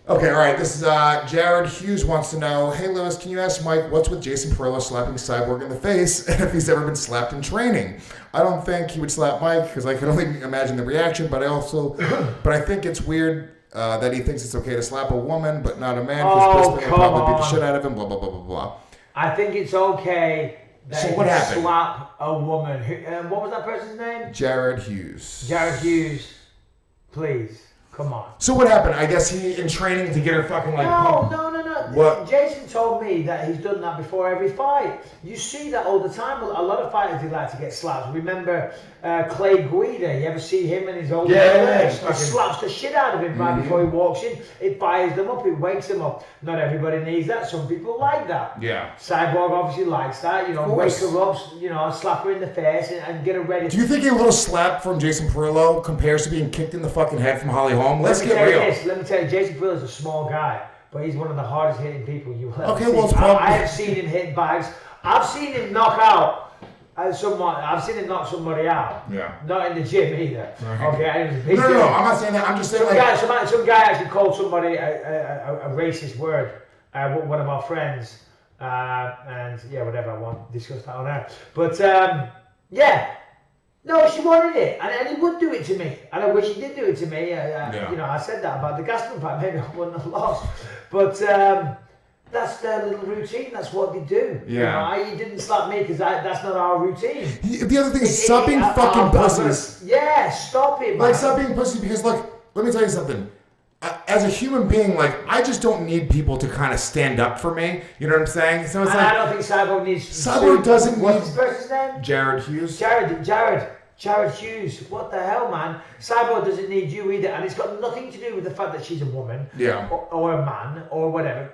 Okay, all right. This is Jared Hughes wants to know, hey, Lewis, can you ask Mike what's with Jason Perillo slapping Cyborg in the face and if he's ever been slapped in training? I don't think he would slap Mike because I can only imagine the reaction, but I think it's weird that he thinks it's okay to slap a woman but not a man because Bisping will probably beat the shit out of him, blah, blah, blah, blah, blah. I think it's okay that so what happened? Slap a woman. What was that person's name? Jared Hughes. Jared Hughes. Please. Come on. So what happened? I guess he in training to get her fucking like. No. What? Jason told me that he's done that before every fight. You see that all the time. A lot of fighters they like to get slaps. Remember Clay Guida? You ever see him and his old man? He slaps the shit out of him right before he walks in. It fires them up. It wakes them up. Not everybody needs that. Some people like that. Yeah. Cyborg obviously likes that. Wake her up. Slap her in the face and get her ready. Do you think a little slap from Jason Perillo compares to being kicked in the fucking head from Holly Holm? Let's get real. Let me tell you, Jason Perillo is a small guy. But he's one of the hardest hitting people you will ever see. Well, I have seen him hit bags. I've seen him knock out someone. I've seen him knock somebody out. Yeah. Not in the gym either. Right. Okay. No. I'm not saying that. I'm just saying some guy actually called somebody a racist word. One of our friends. And yeah, whatever. I won't discuss that on air. But yeah. No, she wanted it, and he would do it to me, and I wish he did do it to me. I said that about the Gaston fight, maybe I wouldn't have lost, but that's their little routine. That's what they do. Yeah. He didn't slap me because that's not our routine. The other thing is stop being fucking pussies. Yeah, stop it, man. Like stop being pussies because let me tell you something. As a human being, I just don't need people to kind of stand up for me. You know what I'm saying? So it's I don't think Cyborg needs. Cyborg doesn't need. What's his person's name? Jared Hughes. Jared Hughes, what the hell, man? Cyborg doesn't need you either, and it's got nothing to do with the fact that she's a woman, or a man, or whatever.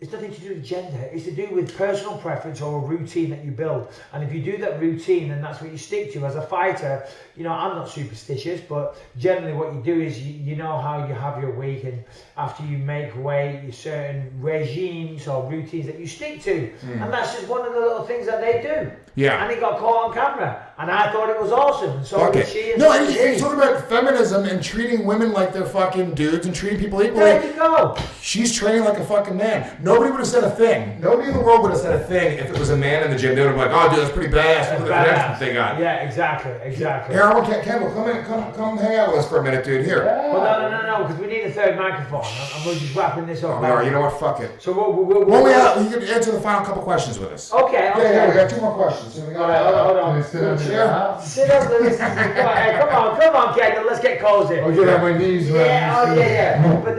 It's nothing to do with gender. It's to do with personal preference or a routine that you build. And if you do that routine, then that's what you stick to. As a fighter, I'm not superstitious, but generally what you do is you know how you have your week, and after you make weight, certain regimes or routines that you stick to. And that's just one of the little things that they do. Yeah. And it got caught on camera. And I thought it was awesome. And so did she. And you're talking about feminism and treating women like they're fucking dudes and treating people equally. There you go. She's training like a fucking man. Nobody would have said a thing. Nobody in the world would have said a thing if it was a man in the gym. They would have been like, oh, dude, that's pretty badass. Look at the connections they got. Yeah, exactly. Here, I want Kendall, come hang out with us for a minute, dude. Here. Well, no, because we need a third microphone. And we're just wrapping this up. Oh, all right, you know what? Fuck it. So you can answer the final couple questions with us. Okay. Yeah, we got 2 more questions. So we got, hold on. Sit up, sit up, Lewis. Hey, come on, Kendall. Let's get cozy. I'll get on my knees, man. Yeah. But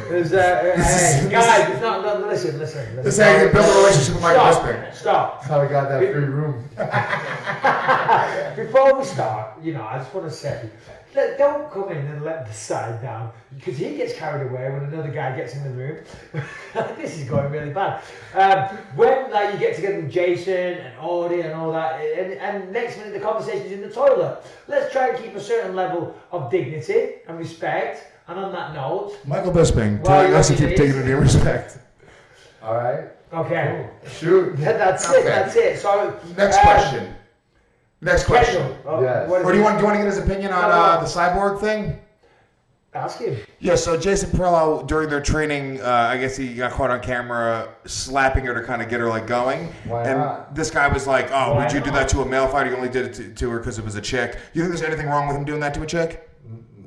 there's hey, guys, it's not listen. This is how you build a relationship with Mike Bisping. Stop. That's how we got that free room. Before we start, I just want to say, don't come in and let the side down, because he gets carried away when another guy gets in the room. This is going really bad. When you get together with Jason and Audie and all that, and next minute the conversation's in the toilet. Let's try and keep a certain level of dignity and respect. And on that note, Michael Bisping, telling us to keep taking it in respect. All right. Okay. Cool. Shoot. That's it. So next question. Yes. Or do you want to get his opinion on the Cyborg thing? Ask him. Yeah, so Jason Perillo, during their training, I guess he got caught on camera slapping her to kind of get her going. Why not? This guy was like, oh, would you do that to a male fighter? You only did it to her because it was a chick. You think there's anything wrong with him doing that to a chick?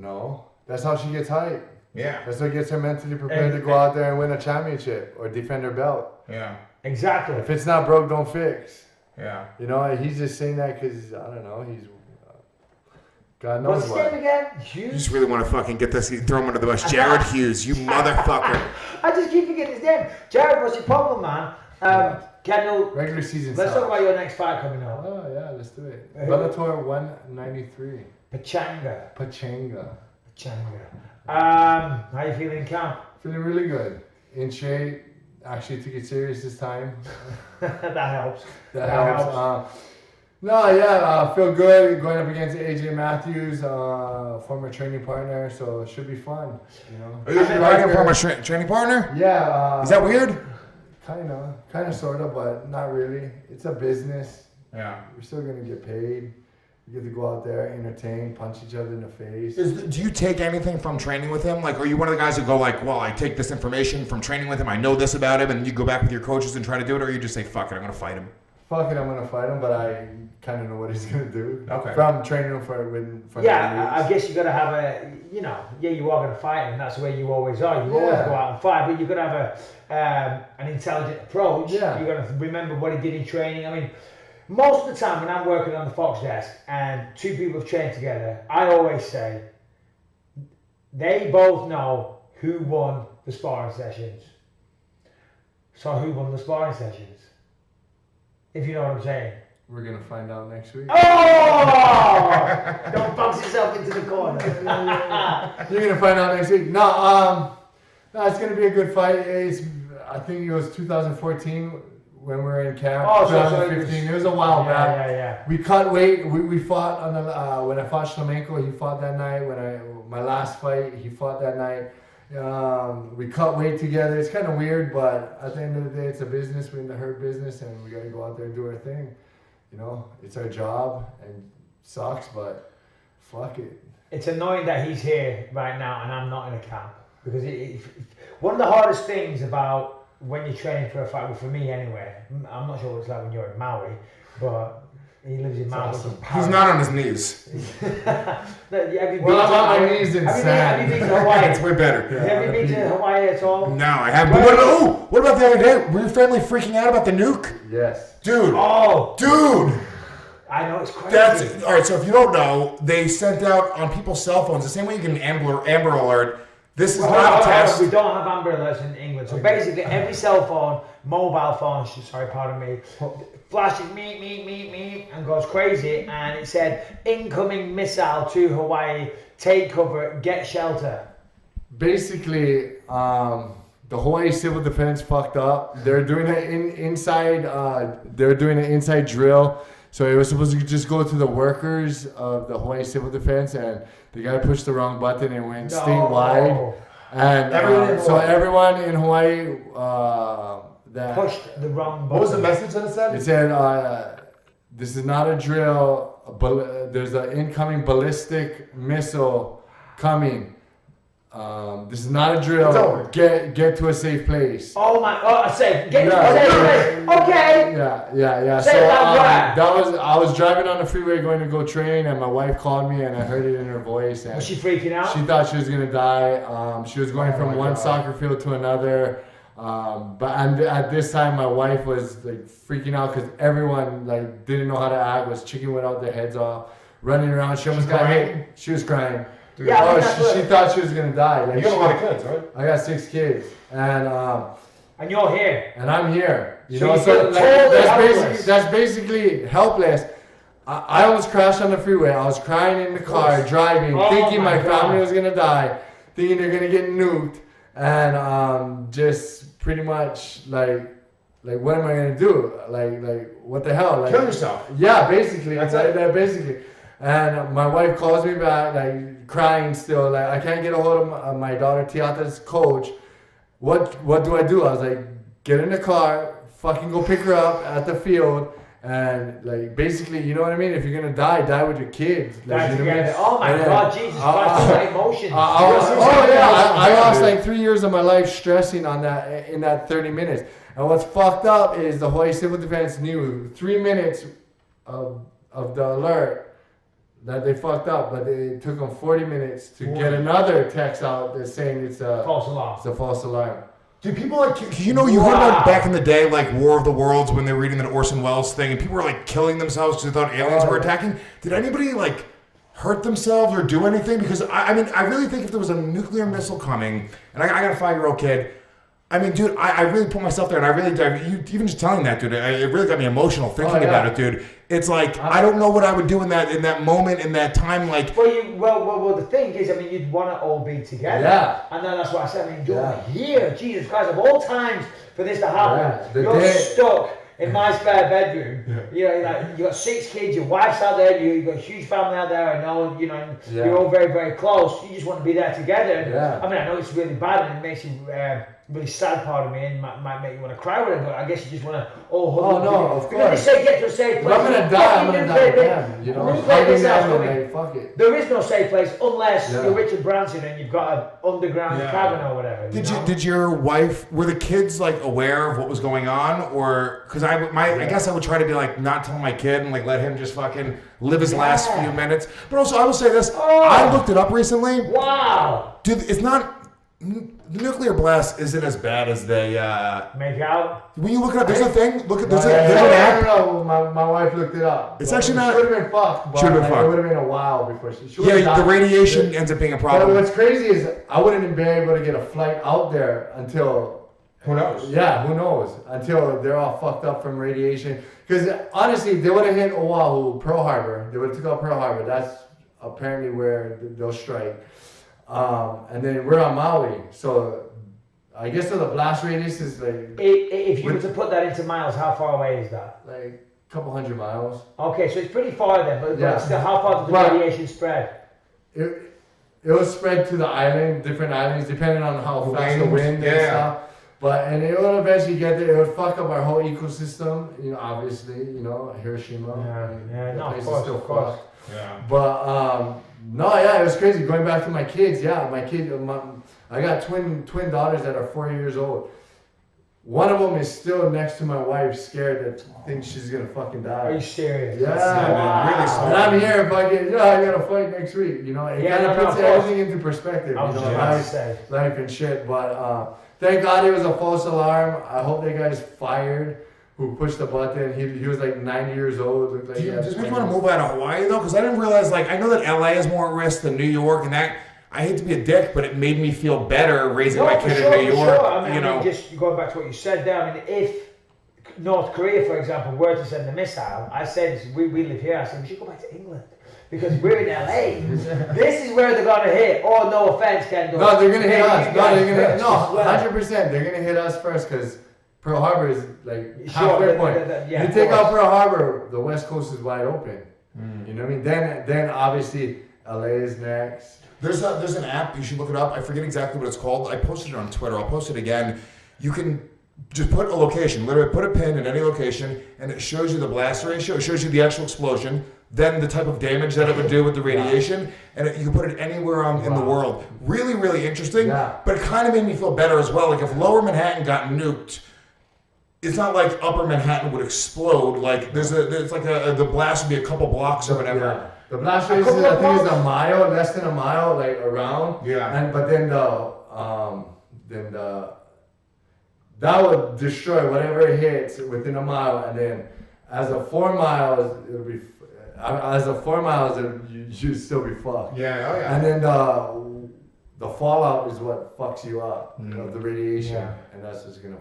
No. That's how she gets hype. Yeah. That's what gets her mentally prepared to go out there and win a championship or defend her belt. Yeah. Exactly. If it's not broke, don't fix. Yeah. He's just saying that because, I don't know, he's... God knows What's his name again? Hughes? You just really want to fucking get this, throw him under the bus. Jared Hughes, you motherfucker. I just keep forgetting his name. Jared, what's your problem, man? Kendall, regular season let's talk about your next fight coming up. Oh, yeah, let's do it. Bellator 193. Pachanga. How you feeling in camp? Feeling really good. In shape. Actually took it serious this time. That helps. That helps. Feel good going up against AJ Matthews, former training partner, so it should be fun. Are you a former training partner? Yeah. Is that weird? Kind of, sort of, but not really. It's a business. Yeah. We're still gonna get paid. You get to go out there, entertain, punch each other in the face. Do you take anything from training with him? Like, are you one of the guys that go like, well, I take this information from training with him, I know this about him, and you go back with your coaches and try to do it, or you just say, fuck it, I'm going to fight him? Fuck it, I'm going to fight him, but I kind of know what he's going to do. Okay. From training him for I guess you got to have a, you are going to fight him, and that's the way you always are. You always go out and fight, but you've got to have an intelligent approach. Yeah. You've got to remember what he did in training. I mean, most of the time when I'm working on the Fox desk and two people have trained together, I always say they both know who won the sparring sessions. So who won the sparring sessions? If you know what I'm saying. We're going to find out next week. Oh! Don't box yourself into the corner. You're going to find out next week. No, it's going to be a good fight. I think it was 2014. When we were in camp, 2015, it was a while back. Yeah. We cut weight. We fought on the when I fought Shlemenko, he fought that night. My last fight, he fought that night. We cut weight together. It's kind of weird, but at the end of the day, it's a business. We're in the hurt business, and we got to go out there and do our thing. It's our job, and sucks, but fuck it. It's annoying that he's here right now, and I'm not in a camp because one of the hardest things about when you're training for a fight, well, for me anyway, I'm not sure what it's like when you're in Maui, but he lives in Maui. Awesome. He's not on his knees. Well, I'm on my knees in sand. Have you been to Hawaii? It's way better. Yeah. Have you been to Hawaii at all? No, I haven't. But what about the other day? Were your family freaking out about the nuke? Yes. Dude. Oh. Dude. I know, it's crazy. All right, so if you don't know, they sent out on people's cell phones, the same way you get an Amber Alert. This is not a test. We don't have Amber Alerts in England. So basically, every cell phone, mobile phone, pardon me, flashes meep, and goes crazy. And it said, incoming missile to Hawaii, take cover, get shelter. Basically, the Hawaii Civil Defense fucked up. They're doing an inside drill. So it was supposed to just go to the workers of the Hawaii Civil Defense, and the guy pushed the wrong button and went statewide. And everyone in Hawaii that pushed the wrong button. What was the message that it said? It said, this is not a drill, but there's an incoming ballistic missile coming. This is not a drill. Get to a safe place. Oh my! Safe. Get to a safe place. Okay. Yeah. Say I was driving on the freeway going to go train, and my wife called me, and I heard it in her voice. And was she freaking out? She thought she was gonna die. She was going from one soccer field to another. But at this time, my wife was like freaking out because everyone like didn't know how to act. Was chicken without their heads off, running around. She almost got hit. She was crying. Dude, she thought she was gonna die. Like, you got a lot of kids, right? I got 6 kids, and you're here. And I'm here. So that's basically helpless. I almost crashed on the freeway. I was crying in the car, driving, thinking my family was gonna die, thinking they're gonna get nuked, and just pretty much like what am I gonna do? Like what the hell? Like, kill yourself. Yeah, basically. That's basically. And my wife calls me back, like crying still, like I can't get a hold of my daughter Tiata's coach. What do I do? I was like, get in the car, fucking go pick her up at the field, and like basically, you know what I mean? If you're gonna die with your kids. Like, you know what I mean? Oh my God, Jesus Christ, that emotion. I lost like 3 years of my life stressing on that in that 30 minutes. And what's fucked up is the Hawaii Civil Defense knew 3 minutes of the alert that they fucked up, but it took them 40 minutes to get another text out that's saying it's a false alarm. It's a false alarm. Do people like, you heard about back in the day, like War of the Worlds, when they were reading that Orson Welles thing, and people were like killing themselves because they thought aliens were attacking? Did anybody like hurt themselves or do anything? Because I mean, I really think if there was a nuclear missile coming, and I got a 5-year-old kid, I mean, dude, I really put myself there, and I really, you even just telling that, dude, it really got me emotional thinking about it, dude. It's like, I don't know what I would do in that moment, in that time, like. Well, the thing is, I mean, you'd want to all be together. Yeah. And then that's what I said, I mean, you're here, Jesus Christ, of all times for this to happen, you're stuck in my spare bedroom. Yeah. You got 6 kids, your wife's out there, you got a huge family out there, I know, you're all very, very close. You just want to be there together. And, I mean, I know it's really bad and it makes you really sad part of me and might make you want to cry with it, but I guess you just want to Oh no, of course. Because they say get to a safe place. I'm gonna die with them, you know. Fuck it. There is no safe place unless you're Richard Branson and you've got an underground cabin or whatever. Did your wife, were the kids like aware of what was going on, or because I guess I would try to be like not tell my kid and like let him just fucking live his last few minutes. But also I will say this, I looked it up recently. Wow. Dude, it's not. The nuclear blast isn't as bad as they make out. When you look it up, there's a thing. Look at there's an app. No, my wife looked it up. It's actually not. Should have been fucked. Should have been fucked. It would have been a while before she. Yeah, the radiation ends up being a problem. But what's crazy is I wouldn't be able to get a flight out there until. Who knows? Yeah, who knows? Until they're all fucked up from radiation. Because honestly, if they would have hit Oahu, Pearl Harbor, they would have took out Pearl Harbor. That's apparently where they'll strike. And then we're on Maui, so I guess the blast radius is like. If you were to put that into miles, how far away is that? Like a couple hundred miles. Okay, so it's pretty far then, but still, how far does the radiation spread? It will spread to the island, different islands, depending on how fast the wind and stuff. And it will eventually get there. It would fuck up our whole ecosystem. You know, obviously, Hiroshima. Of course. Yeah. But it was crazy. Going back to my kids, I got twin daughters that are 4 years old. One of them is still next to my wife, scared that thinks she's gonna fucking die. Are you serious? Yeah, wow. Really sorry. And I'm here fucking. I got to fight next week. It kind of puts everything into perspective. Life and shit. But thank God it was a false alarm. I hope that guy's fired. Who pushed the button? He was like 90 years old. Looked like does he want to move out of Hawaii though? Because I didn't realize. Like, I know that LA is more at risk than New York, and that I hate to be a dick, but it made me feel better raising my kid in New York. I mean, just going back to what you said there. I mean, if North Korea, for example, were to send a missile, I said we live here. I said we should go back to England. Because we're in LA. This is where they're gonna hit. Oh, no offense, Kendall. No, they're gonna hit us. No, 100%. They're gonna hit us first because Pearl Harbor is like halfway point. You take out Pearl Harbor, the West Coast is wide open. You know what I mean? Then obviously LA is next. There's an app, you should look it up. I forget exactly what it's called. I posted it on Twitter. I'll post it again. You can just put a location, literally put a pin in any location, and it shows you the blast ratio. It shows you the actual explosion, then the type of damage that it would do with the radiation, and you can put it anywhere in the world. Really, really interesting, but it kind of made me feel better as well. Like if Lower Manhattan got nuked, it's not like Upper Manhattan would explode. Like the blast would be a couple blocks or whatever. Yeah. The blast radius I think is a mile, less than a mile, like around. Yeah. But then that would destroy whatever it hits within a mile, and then as of 4 miles, it'll be. As of 4 miles, you'd still be fucked. Yeah. Oh yeah. And then the fallout is what fucks you up of the radiation, and that's just gonna.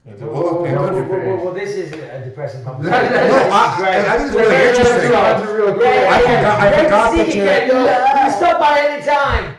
Well, this is a depressing conversation. I think it's really interesting. I forgot that you stop by any time.